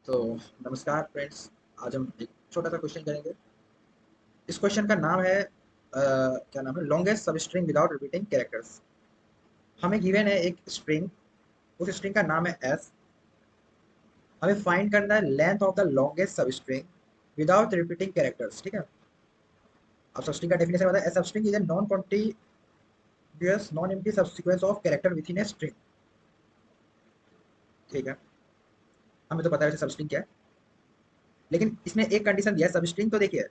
तो नमस्कार फ्रेंड्स। आज हम एक छोटा सा क्वेश्चन करेंगे। इस क्वेश्चन का नाम है क्या नाम है, लॉन्गेस्ट सब स्ट्रिंग विदाउट रिपीटिंग कैरेक्टर्स। हमें गिवन है एक स्ट्रिंग, उस स्ट्रिंग का नाम है एस। हमें फाइंड करना है लेंथ ऑफ द लॉन्गेस्ट सब स्ट्रिंग विदाउट रिपीटिंग कैरेक्टर्स। ठीक है। अब सब स्ट्रिंग का डेफिनेशन बताया, a substring is a non contiguous non empty subsequence of character within a string. ठीक है, हमें तो पता है सब स्ट्रिंग क्या है, लेकिन इसने एक कंडीशन दिया है। सब स्ट्रिंग तो देखिए,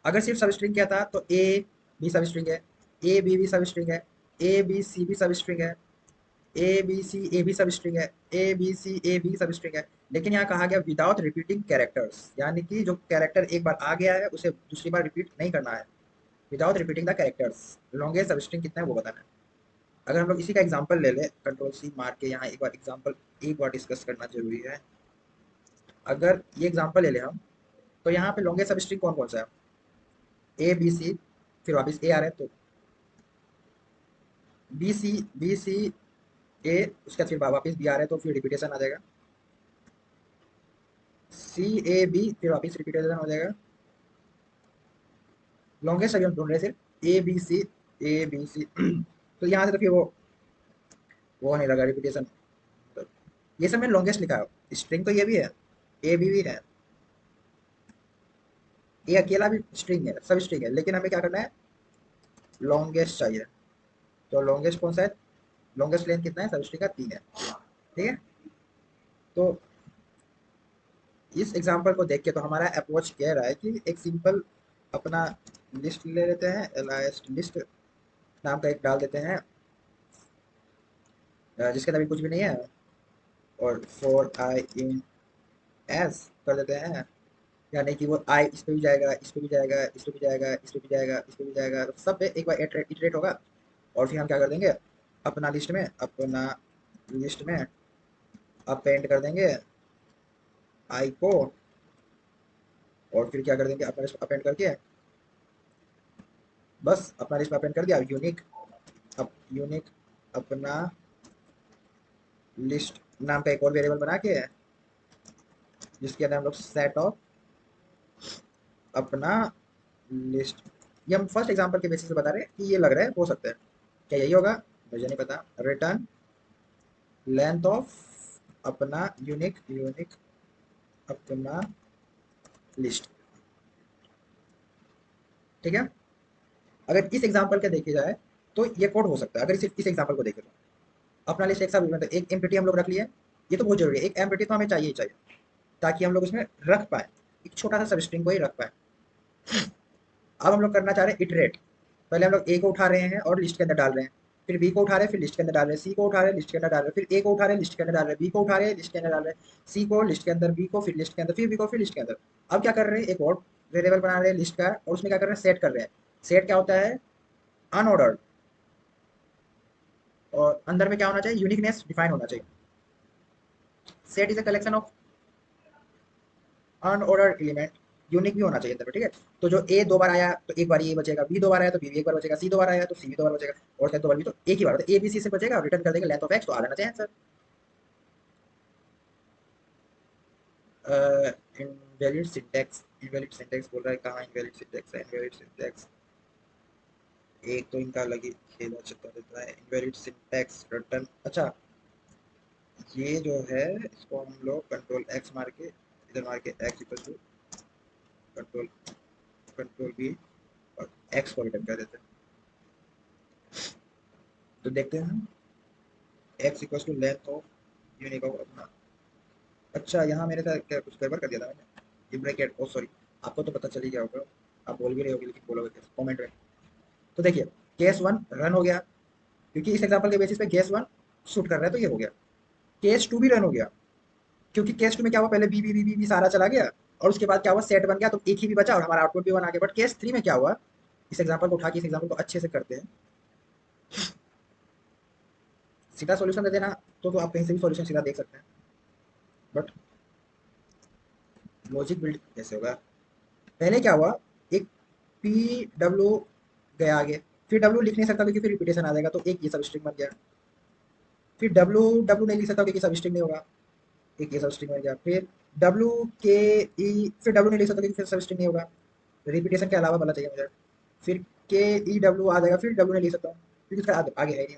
अगर सिर्फ सब स्ट्रिंग क्या था तो ए बी सब स्ट्रिंग है, ए बी भी सब स्ट्रिंग है, ए बी सी भी सब स्ट्रिंग है, ए बी सी ए भी सब स्ट्रिंग है, A B C A B substring है। लेकिन यहाँ कहा गया विदाउट रिपीटिंग कैरेक्टर्स, यानी कि जो कैरेक्टर एक बार आ गया है उसे दूसरी बार रिपीट नहीं करना है। Without repeating the characters, longest सब स्ट्रिंग कितना है वो बताना है। अगर हम लोग इसी का एग्जाम्पल ले लें, कंट्रोल सी मार के यहाँ एक बार एग्जाम्पल एक बार डिस्कस करना जरूरी है। अगर ये एग्जाम्पल ले लें हम, तो यहाँ पे लॉन्गेस्ट सब स्ट्रिंग कौन कौन सा है? ए बी सी, फिर वापस ए आ रहे हैं तो बी सी ए, उसके बाद फिर वापस बी आ रहे हैं तो फिर रिपीटेशन आ जाएगा। सी ए बी, फिर वापस रिपीटेशन हो जाएगा। लॉन्गेस्ट अभी हम ढूंढ रहे हैं सिर्फ ए बी सी, ए बी सी तो यहाँ से तो फिर वो होने लगा रिपीटेशन। तो ये सब मैंने लॉन्गेस्ट लिखा है। स्ट्रिंग तो ये भी है, ए बी भी है, ये अकेला भी स्ट्रिंग है, सब स्ट्रिंग है, लेकिन हमें क्या करना है, लॉन्गेस्ट चाहिए। तो लॉन्गेस्ट कौन सा है? लॉन्गेस्ट लेंथ कितना है सब स्ट्रिंग का? 3 है। ठीक है। तो इस एग्जांपल को देख के तो हमारा अप्रोच कह रहा है कि एक सिंपल अपना लिस्ट ले लेते हैं, एलाइस्ट लिस्ट नाम का एक डाल देते हैं, जिसके अंदर भी कुछ भी नहीं है, और फॉर आई इन एस कर देते हैं। यानी कि वो आई इस पे भी जाएगा, इस पे भी जाएगा, इस पे भी जाएगा, इस पे भी जाएगा, इस पे भी जाएगा, तो सब पे एक बार इटरेट होगा। और फिर हम क्या कर देंगे, अपना लिस्ट में अपेंड कर देंगे आई को, और फिर क्या कर देंगे, अपना लिस्ट अपेंड करके बस अपना लिस्ट अपेंड कर दिया। यूनिक, अब यूनिक अपना लिस्ट नाम का एक और वेरिएबल बना के, जिसके अंदर हम लोग सेट ऑफ अपना लिस्ट, ये हम फर्स्ट एग्जांपल के बेसिस पे बता रहे हैं कि ये लग रहा है हो सकता है। क्या यही होगा? मुझे नहीं पता। रिटर्न लेंथ ऑफ अपना यूनिक यूनिक अपना लिस्ट। ठीक है। अगर इस एग्जांपल के देखे जाए तो ये कोड हो सकता है। अगर सिर्फ इस एग्जांपल को देखे तो अपना लिस्ट एक साथ मतलब एक एमपीटी हम लोग रख लिए। ये तो बहुत जरूरी है, एक एमपीटी तो हमें चाहिए ही चाहिए, ताकि हम लोग उसमें रख पाए, एक छोटा सा सब स्ट्रिंग को ही रख पाए। अब हम लोग करना चाह रहे हैं इटरेट। पहले हम लोग ए को उठा रहे हैं और लिस्ट के अंदर डाल रहे हैं, फिर बी को उठा रहे हैं, फिर लिस्ट के अंदर डाल रहे हैं, सी को उठा रहे हैं, लिस्ट के अंदर डाल रहे हैं, फिर ए को उठा रहे हैं, लिस्ट के अंदर डाल रहे हैं, बी को उठा रहे हैं, लिस्ट के अंदर डाल रहे हैं, सी को लिस्ट के अंदर, बी को फिर लिस्ट के अंदर, फिर बी को फिर लिस्ट के अंदर। अब क्या कर रहे हैं, एक और वेरिएबल बना रहे हैं लिस्ट का, और उसमें क्या कर रहे हैं, सेट कर रहे हैं। सेट क्या होता है? अनऑर्डर्ड। और अंदर में क्या होना चाहिए, यूनिकनेस डिफाइन होना चाहिए। Set is a collection of unordered element, unique भी होना चाहिए अंदर में। ठीक है। तो जो ए दो बार आया तो एक बार ये बचेगा, बी दो बार आया तो बी भी एक बार बचेगा, सी दो बार आया तो सी भी दो बार बचेगा, और क्या दो बार भी तो एक ही बार, तो ए बी सी से बचेगा, और रिटर्न कर देंगे लेंथ ऑफ एक्स, तो आ जाना चाहिए answer. Invalid syntax, invalid syntax बोल रहा है, कहाँ इनवैलिड सिंटैक्स है? इनवैलिड सिंटैक्स एक तो इनका अलग ही खेल चलता रहता है। इनवैलिड सिंटैक्स रिटर्न, अच्छा ये जो है, इसको हम लोग कंट्रोल एक्स मार के, इधर मार के x equal to control control B, और एक्स को रिटर्न कर देते हैं। तो देखते हैं हम, x equal to length of unique of अपना। अच्छा यहाँ मेरे साथ क्या कुछ गड़बड़ कर दिया था मैंने, ये ब्रैकेट, ओ सॉरी, आपको तो पता चल ही गया होगा, आप बोल भी रहे होगे, लेकिन बोलोगे कैसे कमेंट में। तो देखिए, केस वन रन हो गया, क्योंकि इस एग्जांपल के बेसिस पे केस वन शूट कर रहा है तो ये हो गया। केस टू भी रन हो गया, क्योंकि केस टू में क्या हुआ, पहले बी सारा चला गया, और उसके बाद क्या हुआ, सेट बन गया, तो एक ही भी बचा और हमारा आउटपुट भी वन आ गया। बट केस थ्री में क्या हुआ, इस एग्जांपल को उठा के इस एग्जांपल को अच्छे से करते हैं, सीधा सॉल्यूशन दे देना, तो आप कहीं से भी सॉल्यूशन सीधा देख सकते हैं। बट लॉजिक बिल्ड कैसे होगा? पहले क्या हुआ, एक पी डब्ल्यू गया आगे, फिर डब्ल्यू लिख नहीं सकता क्योंकि फिर रिपीटेशन आ जाएगा, तो एक ये सब स्ट्रिंग बन गया। फिर डब्ल्यू डब्ल्यू नहीं लिख सकता क्योंकि सब स्ट्रिंग नहीं होगा, एक ये सब स्ट्रिंग बन गया। फिर डब्ल्यू के ई, फिर डब्ल्यू नहीं लिख सकता क्योंकि फिर सब स्ट्रिंग नहीं होगा, रिपीटेशन के अलावा वाला चाहिए मुझे। फिर के ई डब्ल्यू आ जाएगा, फिर डब्ल्यू नहीं लिख सकता हूँ क्योंकि उसका आगे है नहीं।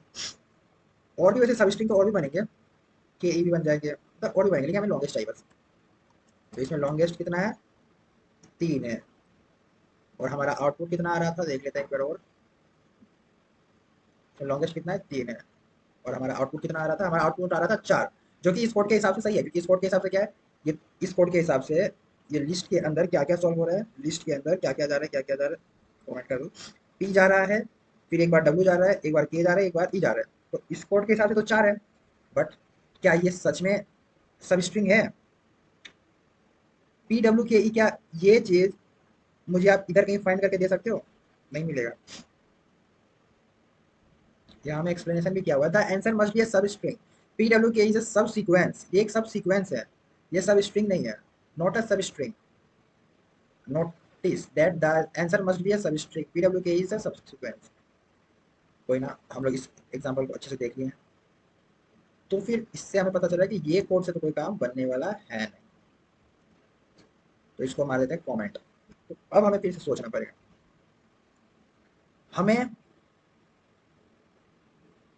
और भी वैसे सब स्ट्रिंग तो और भी बनेंगे, के ई भी बन जाएंगे, मतलब और भी बनेंगे, लेकिन हमें लॉन्गेस्ट चाहिए बस। तो इसमें लॉन्गेस्ट कितना है, 3 है। और हमारा आउटपुट कितना आ रहा था देख लेते हैं एक बार और। लॉन्गेस्ट कितना है, 3 है। और हमारा आउटपुट कितना आ रहा था, हमारा आउटपुट आ रहा था 4, जो कि इस कोड के हिसाब से सही है, क्योंकि इस कोड के हिसाब से क्या है, ये इस कोड के हिसाब से ये लिस्ट के अंदर क्या क्या सॉल्व हो रहा है, लिस्ट के अंदर क्या क्या जा रहा है, क्या क्या जा रहा है, कमेंट कर दो। पी जा रहा है, फिर एक बार डब्ल्यू जा रहा है, एक बार के जा रहा है, एक बार ई जा रहा है। तो इस कोड के हिसाब से तो 4 है, बट क्या ये सच में सब स्ट्रिंग है, पी डब्ल्यू के ई, क्या ये चीज मुझे आप इधर कहीं फाइंड करके दे सकते हो, नहीं मिलेगा। यहाँ में एक्सप्लेनेशन भी किया हुआ था, आंसर मस्ट बी ए सब स्ट्रिंग, पी डब्ल्यू के इज अ सब सीक्वेंस, ये एक सब सीक्वेंस है, ये सब स्ट्रिंग नहीं है, नॉट अ सब string. Notice that the answer must be a सब स्ट्रिंग, पी डब्ल्यू के इज अ सब सीक्वेंस। कोई ना, हम लोग इस एग्जाम्पल को अच्छे से देख लिए हैं, तो फिर इससे हमें पता चला कि ये कोड से तो कोई काम बनने वाला है नहीं। तो इसको मार देते हैं कॉमेंट। तो अब हमें फिर से सोचना पड़ेगा, हमें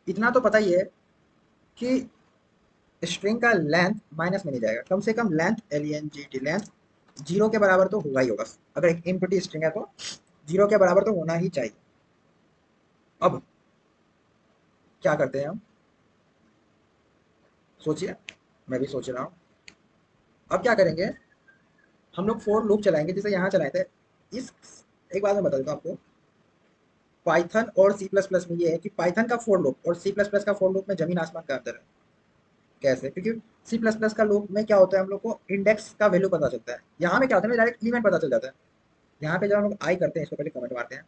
इतना तो पता ही है कि स्ट्रिंग का लेंथ माइनस में नहीं जाएगा, कम से कम length, L E N G T length 0 के बराबर तो होगा ही होगा। अगर एक इम्प्टी स्ट्रिंग है तो 0 के बराबर तो होना ही चाहिए। अब क्या करते हैं हम, सोचिए, मैं भी सोच रहा हूँ। अब क्या करेंगे, हम लोग फोर लूप चलाएंगे जैसे यहाँ चलाए थे। इस एक बात मैं बता देता हूँ आपको, पाइथन और सी प्लस प्लस में ये है कि पाइथन का फोर लूप और सी प्लस प्लस का फोर लूप में जमीन आसमान का अंतर है। कैसे, क्योंकि सी प्लस प्लस का लूप में क्या होता है, हम लोग को इंडेक्स का वैल्यू पता चलता है, यहाँ में क्या होता है, डायरेक्ट एलिमेंट पता चल जाता है। यहाँ पे जब हम लोग आई करते हैं, इसको पहले कमेंट मारते हैं।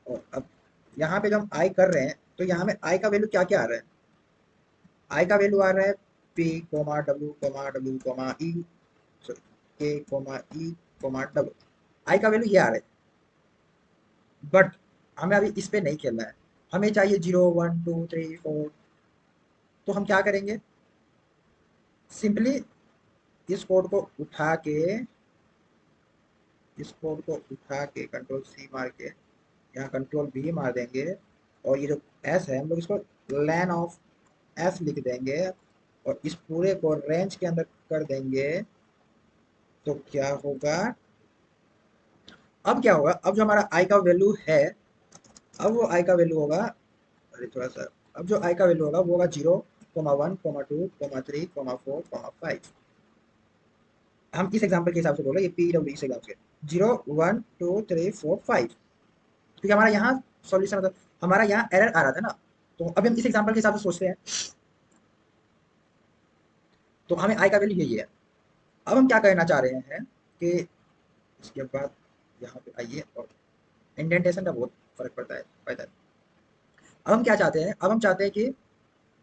और अब यहाँ पे जब हम आई कर रहे हैं तो यहाँ में आई का वैल्यू क्या क्या आ रहा है, आई का वैल्यू आ रहा है P comma W comma W comma E, K comma E comma W, I का वैल्यू ये आ रहा है। बट हमें अभी इस पे नहीं खेलना है, हमें चाहिए 0 1 2 3 4। तो हम क्या करेंगे, सिंपली इस कोड को उठा के, इस कोड को उठा के कंट्रोल सी मार के यहाँ कंट्रोल बी मार देंगे, और ये जो एस है हम लोग इसको लैन ऑफ एस लिख देंगे, और इस पूरे को रेंज के अंदर कर देंगे। तो क्या होगा, अब क्या होगा, अब जो हमारा आई का वैल्यू है, अब वो आई का वैल्यू होगा, अरे थोड़ा सा, अब जो आई का वैल्यू होगा वो होगा 0 1 2 3 4 5। हम इस एग्जांपल के हिसाब से बोल रहे हैं, ये पी डब्ल्यू इस एग्जांपल से 0 1 2 3 4 5, क्योंकि हमारा यहाँ सॉल्यूशन मतलब हमारा यहाँ एरर आ रहा था ना। तो अभी हम इस एग्जांपल के हिसाब से सोचते हैं, तो हमें आई का वैल्यू यही है। अब हम क्या कहना चाह रहे हैं कि इसके बाद यहाँ पे आइए, और इंडेंटेशन का बहुत फर्क पड़ता है फायदा है। अब हम क्या चाहते हैं, अब हम चाहते हैं कि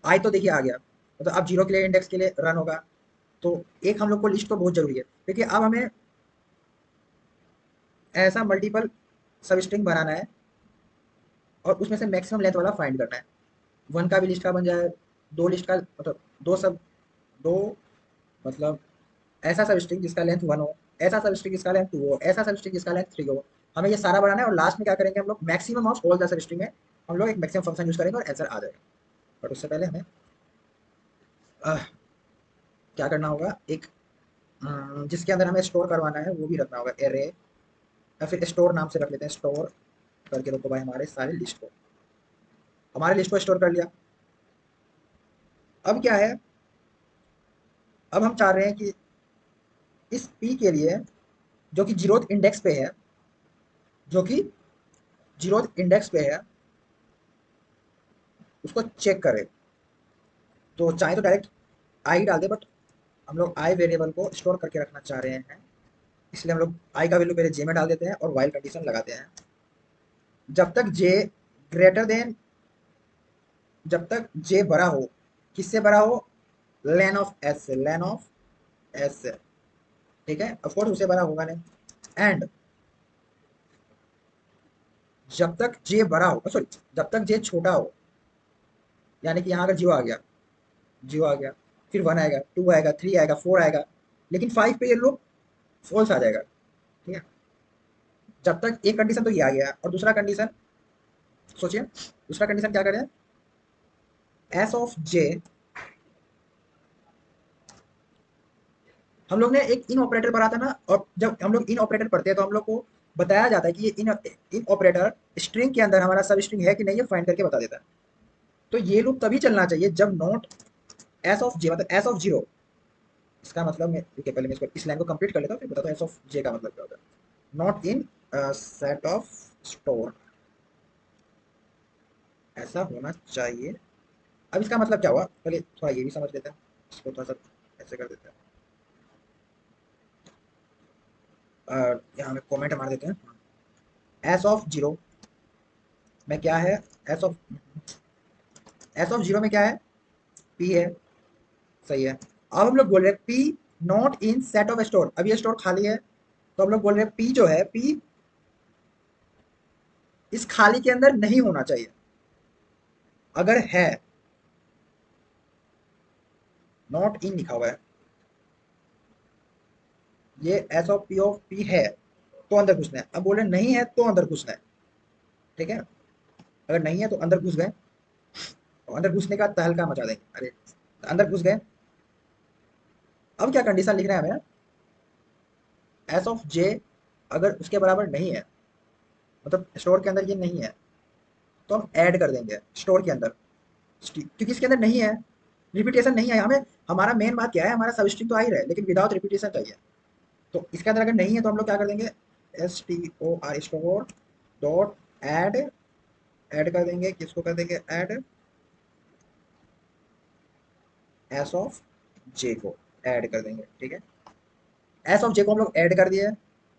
आई तो देखिए आ गया, मतलब अब 0 के लिए इंडेक्स के लिए रन होगा। तो एक हम लोग को लिस्ट तो बहुत जरूरी है, क्योंकि अब हमें ऐसा मल्टीपल सब स्ट्रिंग बनाना है, और उसमें से मैक्सिमम लेंथ वाला फाइंड करना है। 1 का भी लिस्ट का बन जाए, 2 लिस्ट का, मतलब दो, मतलब ऐसा सब स्ट्रिंग जिसका लेंथ 1 हो, ऐसा सब स्ट्रिंग जिसका लेंथ 2 हो, ऐसा सब स्ट्रिंग जिसका लेंथ 3 हो। हमें ये सारा बनाना है, और लास्ट में क्या करेंगे हम लोग, maximum of all the sub string में हम लोग एक मैक्सिमम फंक्शन यूज करेंगे और आंसर आ जाएगा। बट उससे पहले हमें क्या करना होगा, एक जिसके अंदर हमें स्टोर करवाना है वो भी रखना होगा, एरे, या फिर स्टोर नाम से रख लेते हैं, स्टोर करके रखो भाई हमारे सारे लिस्ट को, हमारे लिस्ट को स्टोर कर लिया। अब क्या है, अब हम चाह रहे हैं कि इस पी के लिए, जो कि जीरोथ इंडेक्स पे है, जो कि जीरोथ इंडेक्स पे है, उसको चेक करें। तो चाहे तो डायरेक्ट आई डाल दे, बट हम लोग आई वेरिएबल को स्टोर करके रखना चाह रहे हैं, इसलिए हम लोग आई का वैल्यू पहले जे में डाल देते हैं और वाइल कंडीशन लगाते हैं। जब तक जे ग्रेटर देन, जब तक जे बड़ा हो, किससे बड़ा हो, लेन ऑफ एस से, लेन ऑफ एस से, ठीक है, ऑफकोर्स उससे बड़ा होगा नहीं। एंड जब तक जे बड़ा हो, सॉरी, जब तक जे छोटा हो, यानी कि यहाँ अगर जीरो आ गया, जीरो आ गया, फिर 1 आएगा, 2 आएगा, 3 आएगा, 4 आएगा, लेकिन 5 पे ये लूप फॉल्स आ जाएगा। ठीक है, जब तक एक कंडीशन तो ये आ गया, और दूसरा कंडीशन सोचिए, दूसरा कंडीशन क्या करें, एस ऑफ जे, हम लोग ने एक इन ऑपरेटर पढ़ा था ना, और जब हम लोग इन ऑपरेटर पढ़ते हैं तो हम लोग को बताया जाता है कि ये इन ऑपरेटर स्ट्रिंग के अंदर हमारा सब स्ट्रिंग है कि नहीं, ये फाइंड करके बता देता है। तो ये लूप तभी चलना चाहिए जब नॉट एस ऑफ जे, मतलब एस ऑफ जीरो, इसका मतलब मैं ठीक है, पहले मैं इसको इस लाइन को कंप्लीट कर लेता हूँ, फिर बताता हूँ एस ऑफ जे का मतलब क्या होता है। Not in set of store, ऐसा होना चाहिए। अब इसका मतलब क्या हुआ, पहले थोड़ा ये भी समझ लेते हैं, इसको थोड़ा सा ऐसे कर देते हैं, यहाँ में कमेंट मार देते हैं। एस ऑफ जीरो में क्या है, S of S of zero में क्या है, पी है, सही है। अब हम लोग बोल रहे हैं P not in set of store, अब ये स्टोर खाली है, तो हम लोग बोल रहे हैं पी जो है, पी इस खाली के अंदर नहीं होना चाहिए। अगर है, नॉट इन लिखा हुआ है, ये एस ऑफ पी है तो अंदर घुसना है, अब बोल रहे नहीं है तो अंदर घुसना है। ठीक है, अगर नहीं है तो अंदर घुस गए, और अंदर घुसने का तहलका मचा देंगे, अरे अंदर घुस गए। अब क्या कंडीशन लिख रहे हैं हमें, एस ऑफ जे अगर उसके बराबर नहीं है, मतलब स्टोर के अंदर ये नहीं है, तो हम ऐड कर देंगे स्टोर के अंदर, क्योंकि इसके अंदर नहीं है, रिपीटेशन नहीं है हमें। हमारा मेन बात क्या है, हमारा सब स्ट्रिंग तो आ ही रहा है, लेकिन विदाउट रिपीटेशन चाहिए। तो इसके अंदर अगर नहीं है तो हम लोग क्या कर देंगे, S T O R store dot add, add कर देंगे, किसको कर देंगे ऐड, एस ऑफ जे को ऐड कर देंगे। ठीक है, एस ऑफ जे को हम लोग ऐड कर दिए,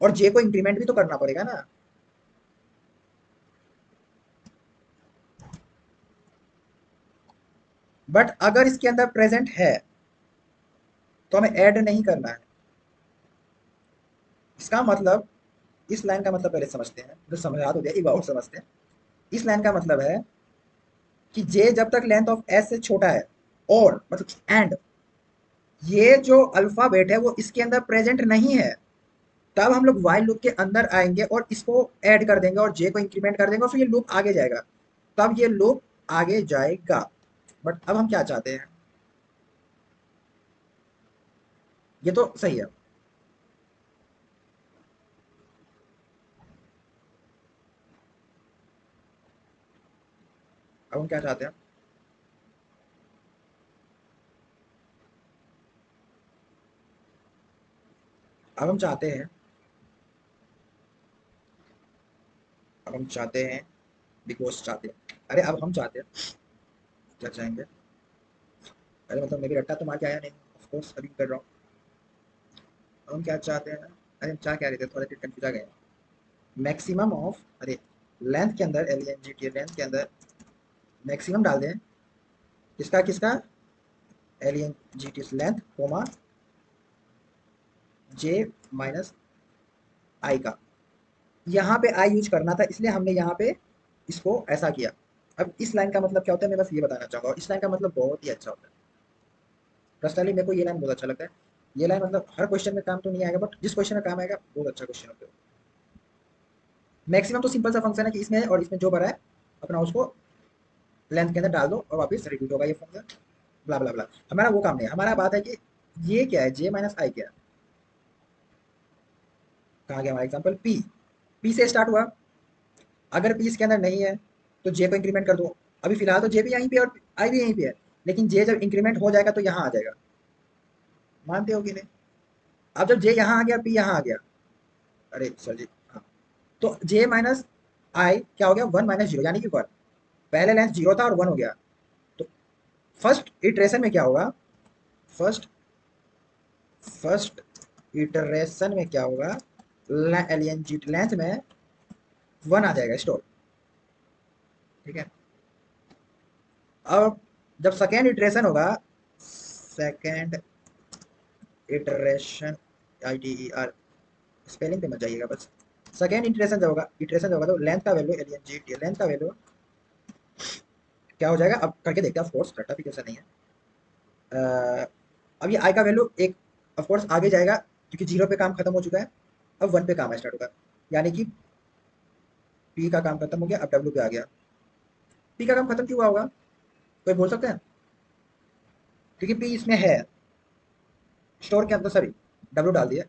और जे को इंक्रीमेंट भी तो करना पड़ेगा ना। बट अगर इसके अंदर प्रेजेंट है तो हमें ऐड नहीं करना है। इसका मतलब, इस लाइन का मतलब पहले समझते हैं, जो समझा तो दिया, एक बार और समझते हैं। इस लाइन का मतलब है कि जे जब तक लेंथ ऑफ एस से छोटा है, और मतलब एंड ये जो अल्फाबेट है वो इसके अंदर प्रेजेंट नहीं है, तब हम लोग वाइल लूप के अंदर आएंगे और इसको ऐड कर देंगे और जे को इंक्रीमेंट कर देंगे, और फिर ये लूप आगे जाएगा, तब ये लूप आगे जाएगा। बट अब हम क्या चाहते हैं, ये तो सही है। अब हम क्या चाहते हैं, अब हम चाहते हैं, अब हम चाहते हैं, बिकॉज चाहते हैं, अरे अब हम चाहते हैं, क्या चाहेंगे, अरे मतलब मेरी रट्टा तो मार के आया नहीं, ऑफ कोर्स अभी कर रहा हूँ। अब हम क्या चाहते हैं, अरे हम चाह क्या रहे थे, थोड़ा देर कंफ्यूज आ गए। मैक्सिमम ऑफ, अरे लेंथ के अंदर, L N G T length के अंदर मैक्सिमम डाल दें, किसका किसका, L N G T length comma J minus I का। यहाँ पे आई यूज करना था, इसलिए हमने यहाँ पे इसको ऐसा किया। अब इस लाइन का मतलब क्या होता है, मैं बस ये बताना चाहूंगा, इस लाइन का मतलब बहुत ही अच्छा होता है। पर्सनली मेरे को ये लाइन बहुत अच्छा लगता है। ये लाइन मतलब हर क्वेश्चन में काम तो नहीं आएगा, बट जिस क्वेश्चन में काम आएगा बहुत अच्छा क्वेश्चन होता है। मैक्सिमम तो सिंपल सा फंक्शन है कि इसमें और इसमें जो भरा है अपना उसको लेंथ के अंदर डाल दो और वापस रिपीट होगा ये फंक्शन, ब्ला ब्ला ब्ला। हमारा वो काम नहीं है, हमारा बात है कि ये क्या है, जे माइनस आई क्या है। कहाँ गया हमारा एग्जाम्पल, पी, पी से स्टार्ट हुआ, अगर पी इसके अंदर नहीं है तो जे को इंक्रीमेंट कर दो। अभी फिलहाल तो जे भी यहीं पे और आई भी यहीं पे है, लेकिन जे जब इंक्रीमेंट हो जाएगा तो यहाँ आ जाएगा, मानते हो कि नहीं। अब जब जे यहाँ आ गया, पी यहाँ आ गया, अरे सर जी, हाँ, तो जे माइनस आई क्या हो गया, वन माइनस जीरो, यानी कि वन। पहले लेंथ जीरो था और वन हो गया, तो फर्स्ट इटरेशन में क्या होगा, फर्स्ट फर्स्ट इटरेशन में क्या होगा, एलियन जी लेंथ में वन आ जाएगा स्टोर। ठीक है, अब जब सेकेंड इटरेशन होगा, second iteration, I T E R, spelling पे मत जाइएगा बस। सेकेंड इटरेशन जब होगा तो लेंथ का वैल्यू, एलियन जी टी लेंथ का वैल्यू क्या हो जाएगा, अब करके देखते हैं, ऑफ कोर्स रट्टाफिकेशन नहीं है। अब ये आई का वैल्यू एक ऑफ कोर्स आगे जाएगा क्योंकि जीरो पे काम खत्म हो चुका है, अब वन पे काम स्टार्ट होगा, यानी कि पी का काम खत्म हो गया, अब डब्ल्यू पे आ गया। पी का काम खत्म क्यों हुआ होगा, कोई बोल सकते हैं? क्योंकि पी इसमें है, स्टोर के अंदर, सॉरी डब्ल्यू डाल दिया।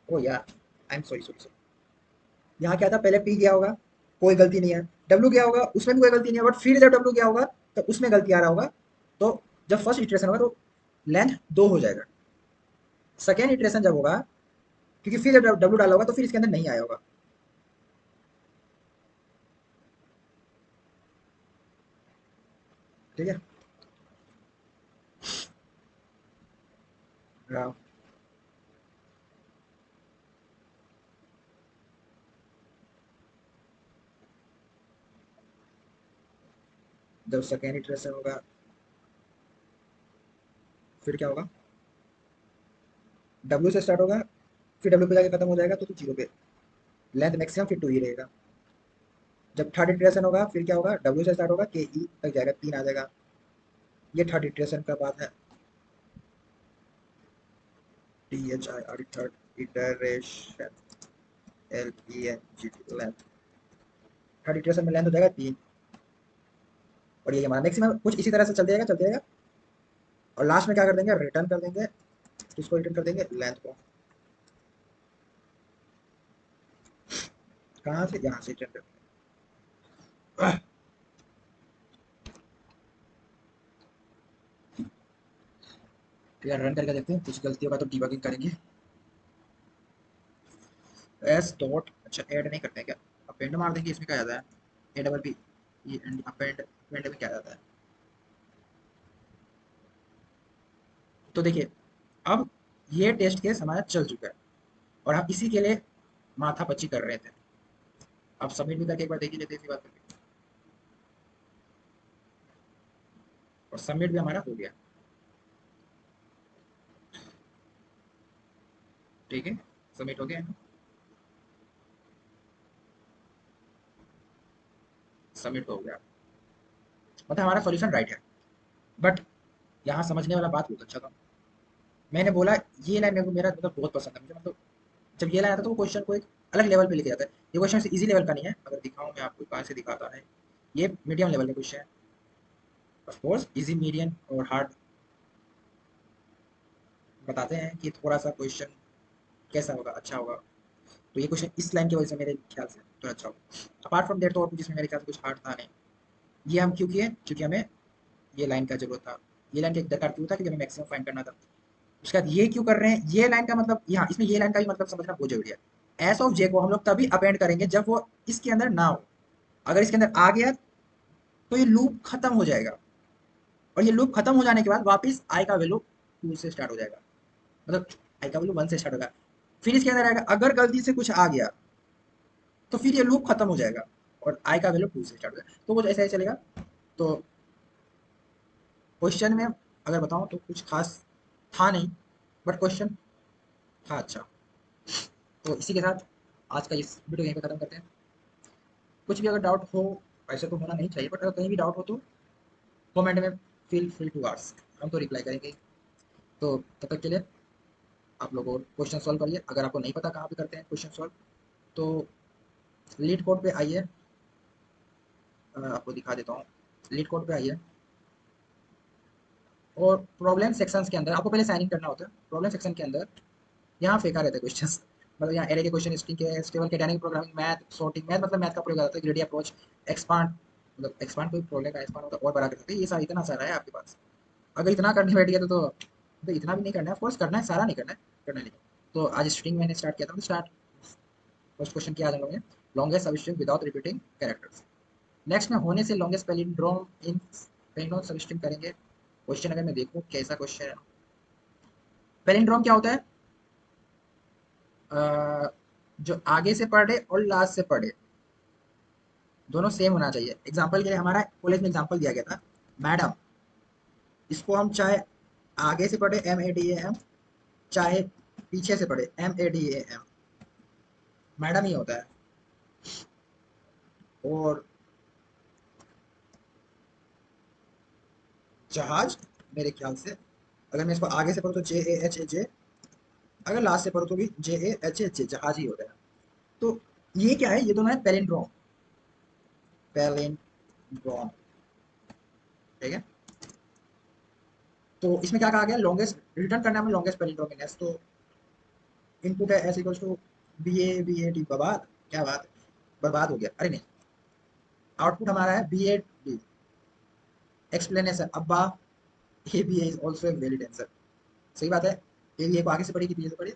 ओ यार, I am sorry sorry sorry, यहाँ क्या था, पहले पी गया होगा, कोई गलती नहीं है, डब्ल्यू गया होगा, उसमें भी कोई गलती नहीं है, बट फिर जब डब्ल्यू गया होगा तो उसमें गलती आ रहा होगा। तो जब फर्स्ट इटरेशन होगा तो लेंथ दो हो जाएगा। सेकेंड इटरेशन जब होगा, क्योंकि फिर जब डब्ल्यू डाला होगा तो फिर इसके अंदर नहीं आया होगा। ठीक है। हाँ, जब सेकेंड इटरेशन होगा फिर क्या होगा, डब्ल्यू से स्टार्ट होगा, फिर डब्ल्यू पे जाके खत्म हो जाएगा तो जीरो पे, लेंथ मैक्सिमम फिर टू ही रहेगा। जब थर्ड इटरेशन होगा फिर क्या होगा, डब्ल्यू से स्टार्ट होगा के ई तक जाएगा, तीन आ जाएगा। ये थर्ड इटरेशन का बात है, T H I R, third iteration, L E N G T, length. Third iteration में लेंथ हो जाएगा तीन, और ये हमारा मैक्सिमम कुछ इसी तरह से चलते जाएगा। और लास्ट में क्या कर देंगे, रिटर्न कर देंगे, किसको रिटर्न कर देंगे, लेंथ को। कहाँ से, यहाँ से रिटर्न कर देंगे। तो यार रन करके देखते हैं, कुछ गलती होगा तो डिबगिंग करेंगे। एस डॉट, अच्छा ऐड नहीं करते हैं क्या, अपेंड मार देंगे, इसमें क्या आता है, ए डबल पी, ये अपेंड, अपेंड में क्या आता है। तो देखिए, अब ये टेस्ट केस हमारा चल चुका है और हम इसी के लिए माथा पच्ची कर रहे थे। अब सबमिट भी करके एक बार देख ही लेते हैं इसी बात करके, और सबमिट भी हमारा हो गया। ठीक है, सबमिट हो गया, सबमिट हो गया, मतलब हमारा सॉल्यूशन राइट है। बट यहाँ समझने वाला बात बहुत अच्छा था, मैंने बोला ये लाइन मेरे को, मेरा मतलब बहुत पसंद है मुझे, मतलब जब ये लाइन आता है तो वो क्वेश्चन को एक अलग लेवल पे लेके जाता है। ये क्वेश्चन से इजी लेवल का नहीं है, अगर दिखाऊं मैं आपको, कहाँ से दिखाता है, ये मीडियम लेवल का क्वेश्चन है। ऑफ कोर्स इजी, मीडियम और हार्ड बताते हैं कि थोड़ा सा क्वेश्चन कैसा होगा, अच्छा होगा। तो ये क्वेश्चन इस लाइन की वजह से मेरे ख्याल से तो अच्छा होगा। अपार्ट फ्रॉम देट तो और कुछ इसमें मेरे ख्याल से कुछ हार्ड था नहीं। ये हम क्यों किए, क्योंकि हमें ये लाइन का जरूरत था, ये लाइन का दरकार क्यों था, क्योंकि हमें मैक्सिमम फाइंड करना था। उसके बाद ये क्यों कर रहे हैं, ये लाइन का मतलब, यहाँ इसमें ये लाइन का भी मतलब समझना बहुत जरूरी है। एस ऑफ जे को हम लोग तभी अपेंड करेंगे जब वो इसके अंदर ना हो। अगर इसके अंदर आ गया तो ये लूप खत्म हो जाएगा, और ये लूप खत्म हो जाने के बाद वापस आई का वैल्यू टू से स्टार्ट हो जाएगा, मतलब आई का वैल्यू वन से स्टार्ट होगा, फिर इसके अंदर आएगा, अगर गलती से कुछ आ गया तो फिर ये लूप खत्म हो जाएगा और आई का वैल्यू टू से स्टार्ट हो जाएगा, तो वो ऐसा ही चलेगा। तो क्वेश्चन में अगर बताऊं तो कुछ खास था नहीं, बट क्वेश्चन था अच्छा। तो इसी के साथ आज का इस वीडियो यहीं पे खत्म करते हैं। कुछ भी अगर डाउट हो, ऐसे तो होना नहीं चाहिए, बट अगर कहीं भी डाउट हो तो कमेंट में फील फ्री टू आस्क, हम तो रिप्लाई करेंगे। तो तब तक के लिए आप लोग और क्वेश्चन सॉल्व करिए, अगर आपको नहीं पता कहाँ पे करते हैं क्वेश्चन सॉल्व, तो लीड कोड पे आइए, आपको दिखा देता हूँ, लीड कोड पे आइए, और प्रॉब्लम सेक्शंस के अंदर आपको पहले साइन इन करना होता है। प्रॉब्लम सेक्शन के अंदर यहाँ फेंका रहता है क्वेश्चंस, मतलब यहाँ एरे के क्वेश्चन, स्ट्रिंग के, स्टेबल के, dynamic programming, math, sorting, math मतलब मैथ का प्रयोग आता है, ग्रेडी अप्रोच, एक्सपांड, मतलब एक्सपांड कोई प्रॉब्लम का एक्सपांड होता है और बड़ा कर सकते हैं, ये सारा इतना सारा है आपके पास। अगर इतना करने बैठ गया तो इतना भी नहीं करना है, फोर्स करना है, सारा नहीं करना है, करना नहीं। तो आज स्ट्रिंग मैंने स्टार्ट किया था, तो स्टार्ट फर्स्ट क्वेश्चन किया आज हम लोगों ने, लॉन्गेस्ट सब string without repeating characters. Next में होने से लॉन्गेस्ट पैलिंड्रोम इन पैलिंड्रोम सब स्ट्रिंग करेंगे। क्वेश्चन अगर मैं देखूं कैसा क्वेश्चन है, पैलिंड्रोम क्या होता है, जो आगे से पढ़े और लास्ट से पढ़े दोनों सेम होना चाहिए। एग्जाम्पल के लिए हमारा कॉलेज में एग्जाम्पल दिया गया था, मैडम, इसको हम चाहे आगे से पढ़े MADAM, चाहे पीछे से पढ़े MADAM, मैडम ही होता है। और जहाज, मेरे ख्याल से अगर मैं इसको आगे से पढ़ूँ तो JAHAJ, अगर लास्ट से पढ़ूँ तो भी JAHAJ, जहाज ही होता है। तो ये क्या है, ये दोनों है पैलिंड्रोम, पैलिंड्रोम, ठीक है। तो इसमें क्या कहा गया, लॉन्गेस्ट रिटर्न करना है लॉन्गेस्ट पैलिंड्रोम इन एस। तो इनपुट है एस इक्वल्स टू BA बर्बाद, क्या बात है, बर्बाद हो गया, अरे नहीं, आउटपुट हमारा है BAD, एक्सप्लेनेशन अब्बा, A B is also a valid answer. सही बात है, ए बी ए को आगे से पढ़ी कि पीछे से पढ़ी।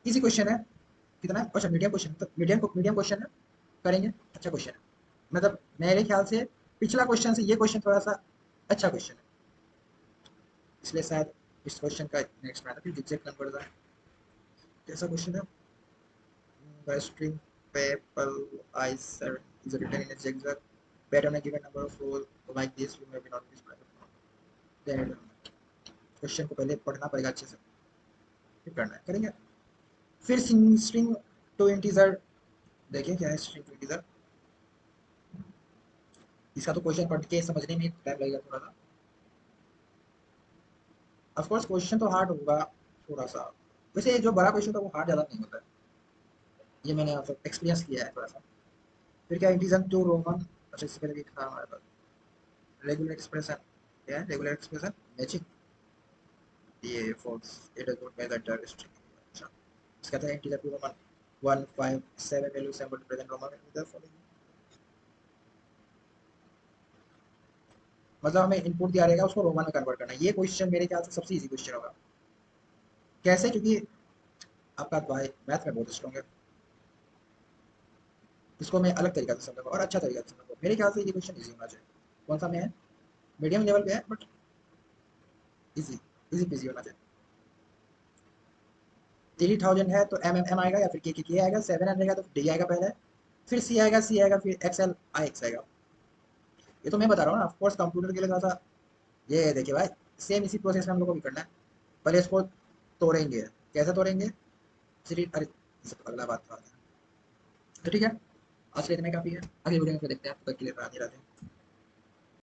इजी क्वेश्चन है, कितना, अच्छा मीडियम क्वेश्चन, तो मीडियम क्वेश्चन है, करेंगे, अच्छा क्वेश्चन है। मतलब मेरे ख्याल से पिछला क्वेश्चन से ये क्वेश्चन थोड़ा सा अच्छा क्वेश्चन है, इसलिए शायद इस क्वेश्चन का नेक्स्ट में आता है। फिर नंबर था, कैसा क्वेश्चन है, the string PayPal I7 is written in a zigzag pattern a given number of rows like this you may be not this then question को पहले पढ़ना पड़ेगा अच्छे से, फिर करना है, करेंगे। फिर स्ट्रिंग टू इंटीजर, देखिए क्या है स्ट्रिंग टू इंटीजर। इसका तो क्वेश्चन पढ़ के समझने में टाइम लगेगा थोड़ा सा, ऑफ कोर्स क्वेश्चन तो हार्ड होगा थोड़ा सा, वैसे जो बड़ा क्वेश्चन था वो हार्ड ज़्यादा नहीं होता है, ये मैंने मतलब एक्सपीरियंस किया है थोड़ा सा। फिर क्या, इंटीजर टू रोमन, अच्छा इससे पहले भी था हमारे पास रेगुलर एक्सप्रेशन, क्या है रेगुलर एक्सप्रेशन मैचिंग, ये force it is not method string. अच्छा इसका था integer to Roman 157 value sample present Roman with the following, मतलब हमें इनपुट दिया रहेगा उसको रोमन में कन्वर्ट करना है। ये क्वेश्चन मेरे ख्याल से सबसे इजी क्वेश्चन होगा, कैसे, क्योंकि आपका भाई मैथ में बहुत स्ट्रॉन्ग है, इसको मैं अलग तरीका से समझूंगा और अच्छा तरीका से समझूंगा। मेरे ख्याल से ये क्वेश्चन इजी होना चाहिए, कौन सा में है, मीडियम लेवल पे है बट इजी, इजी पीजी होना चाहिए। 3000 है तो एम आएगा या फिर के आएगा, 700 आएगा तो डी आएगा पहले, फिर सी आएगा, फिर एक्सएल आई एक्स आएगा। ये तो मैं बता रहा हूँ ना, ऑफकोर्स कंप्यूटर के लिए थोड़ा सा, ये देखिए भाई सेम इसी प्रोसेस में हम लोग को भी करना है। पहले इसको तोड़ेंगे, कैसे तोड़ेंगे, अरे ये तो अगला बात था। तो ठीक है, आज के लिए इतना काफी है, अगली वीडियो में फिर देखते हैं, तब तक के लिए राधे राधे।